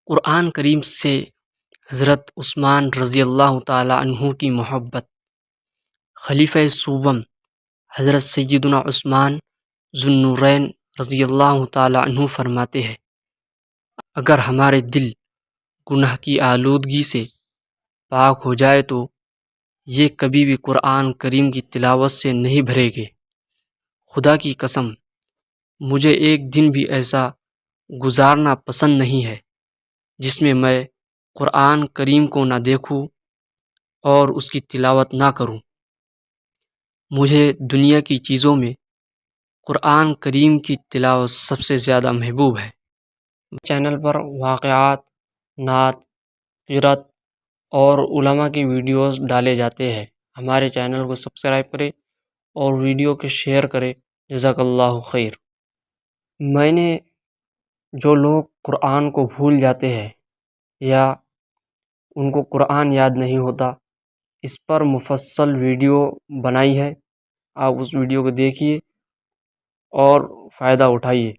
قرآن کریم سے حضرت عثمان رضی اللہ تعالی عنہ کی محبت۔ خلیفہ سوم حضرت سیدنا عثمان ذو النورین رضی اللہ تعالی عنہ فرماتے ہیں، اگر ہمارے دل گناہ کی آلودگی سے پاک ہو جائے تو یہ کبھی بھی قرآن کریم کی تلاوت سے نہیں بھرے گے۔ خدا کی قسم، مجھے ایک دن بھی ایسا گزارنا پسند نہیں ہے جس میں قرآن کریم کو نہ دیکھوں اور اس کی تلاوت نہ کروں۔ مجھے دنیا کی چیزوں میں قرآن کریم کی تلاوت سب سے زیادہ محبوب ہے۔ چینل پر واقعات، نعت، قرأت اور علماء کی ویڈیوز ڈالے جاتے ہیں۔ ہمارے چینل کو سبسکرائب کریں اور ویڈیو کو شیئر کریں۔ جزاک اللہ خیر۔ میں نے جو لوگ قرآن کو بھول جاتے ہیں یا ان کو قرآن یاد نہیں ہوتا، اس پر مفصل ویڈیو بنائی ہے، آپ اس ویڈیو کو دیکھیے اور فائدہ اٹھائیے۔